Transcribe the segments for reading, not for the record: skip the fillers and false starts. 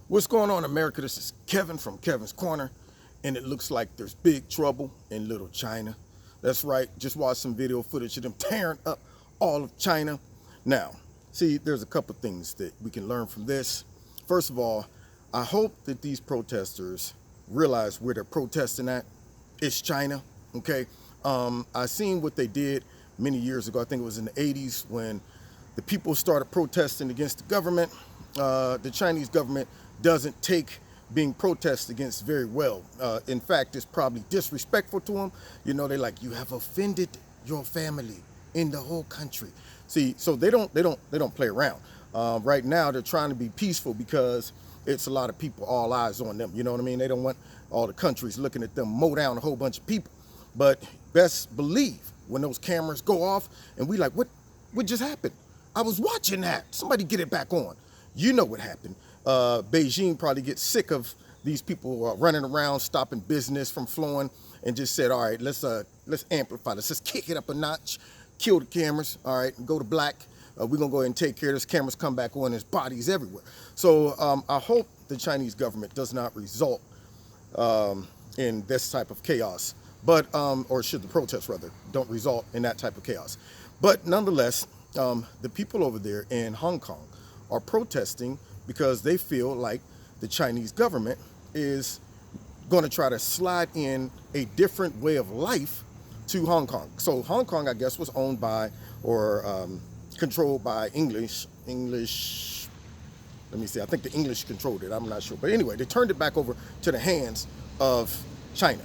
What's going on, America? This is Kevin from Kevin's Corner, and it looks like there's big trouble in Little China. That's right, just watched some video footage of them tearing up all of China. Now, see, there's a couple things that we can learn from this. First of all, I hope that these protesters realize where they're protesting at. It's China, okay? I seen what they did many years ago. I think it was in the 80s when the people started protesting against the government. The Chinese government doesn't take being protested against very well. In fact, it's probably disrespectful to them. You know, they're like, you have offended your family in the whole country. See, so they don't play around. Right now, they're trying to be peaceful because it's a lot of people, all eyes on them. You know what I mean? They don't want all the countries looking at them mow down a whole bunch of people. But best believe when those cameras go off and we like, what just happened? I was watching that. Somebody get it back on. You know what happened. Beijing probably gets sick of these people running around, stopping business from flowing, and just said, all right, let's amplify this. Let's kick it up a notch, kill the cameras, all right, and go to black. We're going to go ahead and take care of this. Cameras come back on, there's bodies everywhere. So I hope the Chinese government does not result in this type of chaos, but or should the protests rather don't result in that type of chaos. But nonetheless, the people over there in Hong Kong are protesting because they feel like the Chinese government is going to try to slide in a different way of life to Hong Kong. So Hong Kong, I guess, was owned by or controlled by English. Let me see. I think the English controlled it. I'm not sure. But anyway, they turned it back over to the hands of China.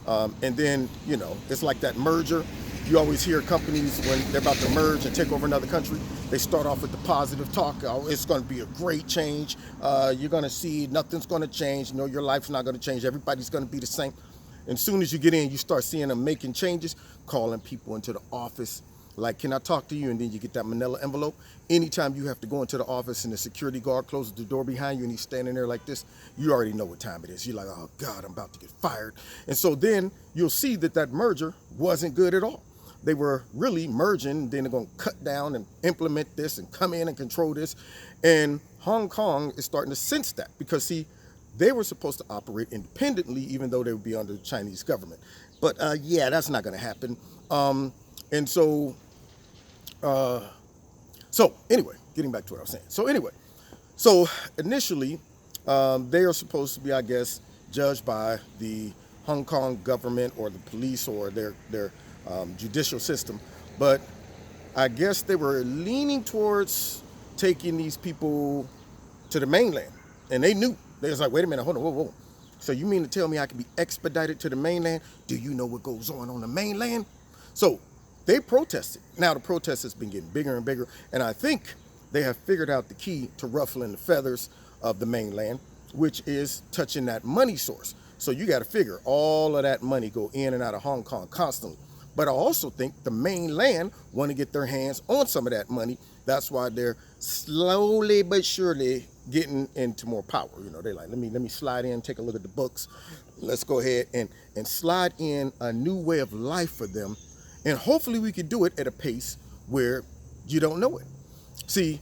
And then, you know, it's like that merger. You always hear companies when they're about to merge and take over another country, they start off with the positive talk. Oh, it's going to be a great change. You're going to see nothing's going to change. You know, your life's not going to change. Everybody's going to be the same. And as soon as you get in, you start seeing them making changes, calling people into the office. Like, can I talk to you? And then you get that manila envelope. Anytime you have to go into the office and the security guard closes the door behind you and he's standing there like this, you already know what time it is. You're like, oh God, I'm about to get fired. And so then you'll see that that merger wasn't good at all. They were really merging, then they're going to cut down and implement this and come in and control this. And Hong Kong is starting to sense that because, see, they were supposed to operate independently even though they would be under the Chinese government. But yeah, that's not going to happen. And so anyway, getting back to what I was saying. So initially, they are supposed to be, I guess, judged by the Hong Kong government or the police or their judicial system. But I guess they were leaning towards taking these people to the mainland. And they knew. They was like, wait a minute, hold on, whoa. So you mean to tell me I can be expedited to the mainland? Do you know what goes on the mainland? So they protested. Now the protest has been getting bigger and bigger, and I think they have figured out the key to ruffling the feathers of the mainland, which is touching that money source. So you got to figure all of that money go in and out of Hong Kong constantly. But I also think the mainland want to get their hands on some of that money. That's why they're slowly but surely getting into more power. You know, they're like, let me slide in, take a look at the books. Let's go ahead and slide in a new way of life for them. And hopefully we could do it at a pace where you don't know it. See,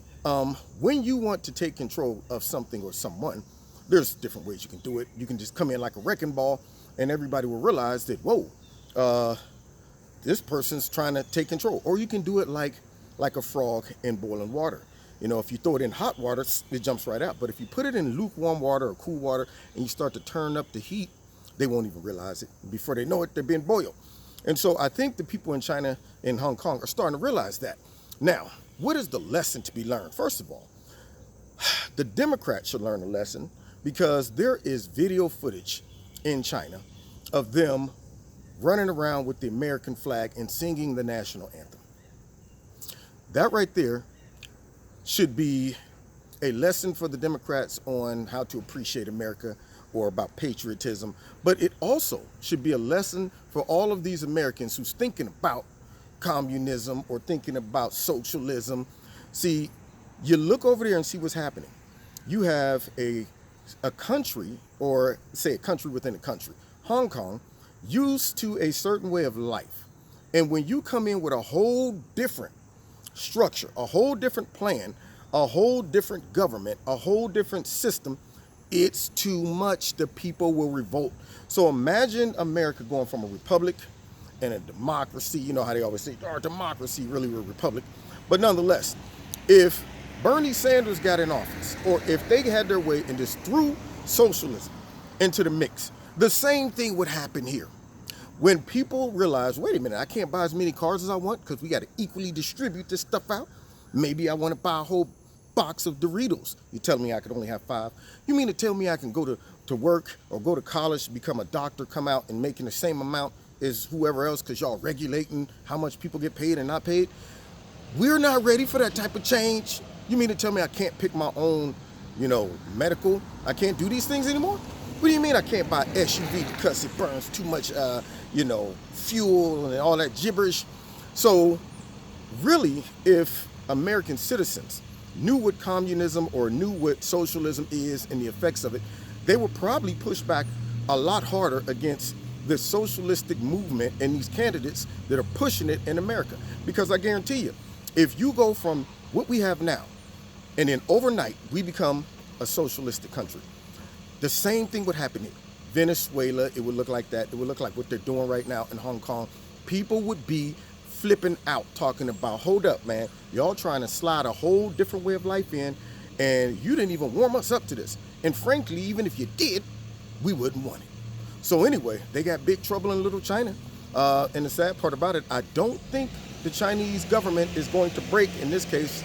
when you want to take control of something or someone, there's different ways you can do it. You can just come in like a wrecking ball and everybody will realize that, whoa, this person's trying to take control. Or you can do it like a frog in boiling water. You know, if you throw it in hot water, it jumps right out. But if you put it in lukewarm water or cool water and you start to turn up the heat, they won't even realize it. Before they know it, they're being boiled. And so I think the people in China and Hong Kong are starting to realize that. Now, what is the lesson to be learned? First of all, the Democrats should learn a lesson because there is video footage in China of them running around with the American flag and singing the national anthem. That right there should be a lesson for the Democrats on how to appreciate America or about patriotism, but it also should be a lesson for all of these Americans who's thinking about communism or thinking about socialism. See, you look over there and see what's happening. You have a country, or say a country within a country, Hong Kong, used to a certain way of life. And when you come in with a whole different structure, a whole different plan, a whole different government, a whole different system, It's too much. The people will revolt. So imagine America going from a republic and a democracy. You know how they always say, our democracy, really we're a republic. But nonetheless, if Bernie Sanders got in office, or if they had their way and just threw socialism into the mix, the same thing would happen here. When people realize, wait a minute, I can't buy as many cars as I want because we got to equally distribute this stuff out. Maybe I want to buy a whole box of Doritos. You tell me I could only have 5. You mean to tell me I can go to work or go to college, become a doctor, come out and making the same amount as whoever else because y'all regulating how much people get paid and not paid? We're not ready for that type of change. You mean to tell me I can't pick my own, medical? I can't do these things anymore? What do you mean I can't buy SUV because it burns too much, fuel and all that gibberish? So really, if American citizens knew what communism or knew what socialism is and the effects of it, they would probably push back a lot harder against this socialistic movement and these candidates that are pushing it in America. Because I guarantee you, if you go from what we have now and then overnight we become a socialistic country, the same thing would happen here. Venezuela, it would look like that. It would look like what they're doing right now in Hong Kong. People would be flipping out, talking about, hold up, man, y'all trying to slide a whole different way of life in, and you didn't even warm us up to this. And frankly, even if you did, we wouldn't want it. So anyway, they got big trouble in Little China. And the sad part about it, I don't think the Chinese government is going to break in this case.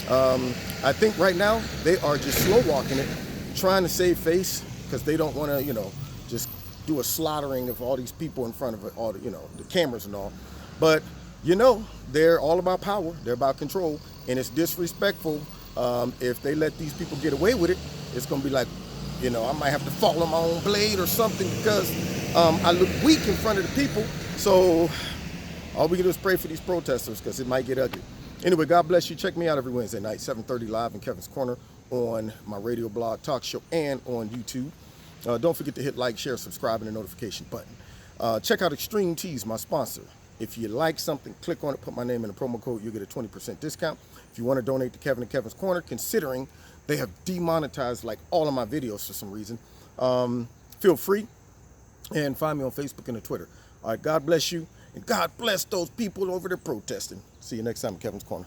I think right now they are just slow walking it, trying to save face because they don't want to, just do a slaughtering of all these people in front of it, all the, the cameras and all. But they're all about power. They're about control, and it's disrespectful. If they let these people get away with it, it's gonna be like, I might have to fall on my own blade or something because I look weak in front of the people. So all we can do is pray for these protesters because it might get ugly. Anyway, God bless you. Check me out every Wednesday night, 7:30 live in Kevin's Corner on my radio blog, talk show, and on YouTube. Don't forget to hit like, share, subscribe, and the notification button. Check out Extreme Teas, my sponsor. If you like something, click on it, put my name in the promo code, you'll get a 20% discount. If you want to donate to Kevin and Kevin's Corner, considering they have demonetized like all of my videos for some reason, feel free and find me on Facebook and Twitter. All right, God bless you, and God bless those people over there protesting. See you next time in Kevin's Corner.